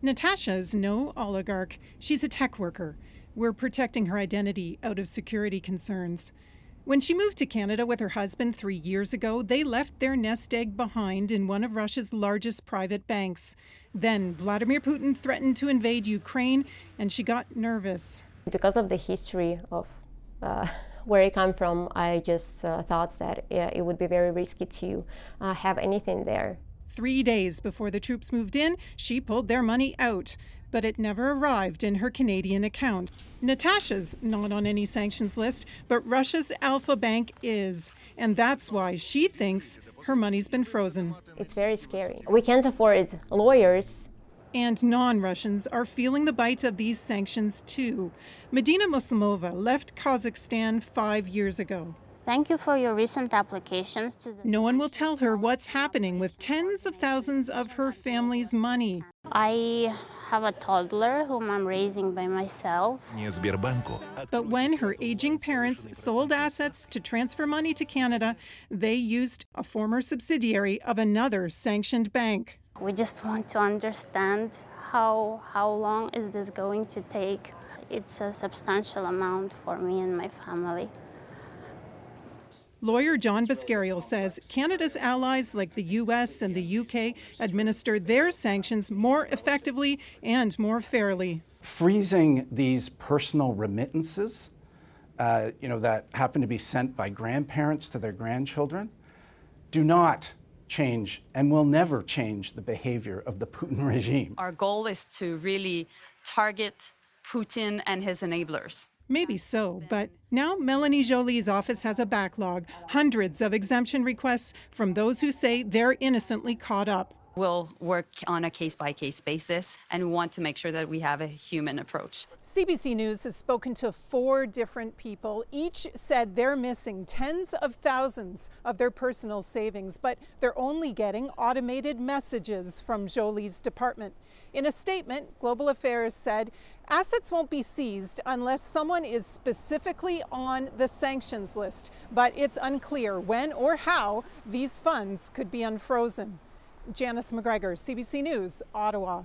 Natasha's no oligarch. She's a tech worker. We're protecting her identity out of security concerns. When she moved to Canada with her husband 3 years ago, they left their nest egg behind in one of Russia's largest private banks. Then Vladimir Putin threatened to invade Ukraine, and she got nervous. Because of the history of where I come from, I just thought that it would be very risky to have anything there. 3 days before the troops moved in, she pulled their money out, but it never arrived in her Canadian account. Natasha's not on any sanctions list, but Russia's Alpha Bank is, and that's why she thinks her money's been frozen. It's very scary. We can't afford lawyers. And non-Russians are feeling the bite of these sanctions too. Medina Muslimova left Kazakhstan 5 years ago. Thank you for your recent applications to the No one will tell her what's happening with tens of thousands of her family's money. I have a toddler whom I'm raising by myself. But when her aging parents sold assets to transfer money to Canada, they used a former subsidiary of another sanctioned bank. We just want to understand how long is this going to take. It's a substantial amount for me and my family. Lawyer John Biscarial says Canada's allies like the US and the UK administer their sanctions more effectively and more fairly. Freezing these personal remittances, that happen to be sent by grandparents to their grandchildren, do not change and will never change the behavior of the Putin regime. Our goal is to really target Putin and his enablers. Maybe so, but now Melanie Joly's office has a backlog, hundreds of exemption requests from those who say they're innocently caught up. We'll work on a case-by-case basis, and we want to make sure that we have a human approach. CBC News has spoken to 4 different people. Each said they're missing tens of thousands of their personal savings, but they're only getting automated messages from Joly's department. In a statement, Global Affairs said assets won't be seized unless someone is specifically on the sanctions list, but it's unclear when or how these funds could be unfrozen. Janice McGregor, CBC News, Ottawa.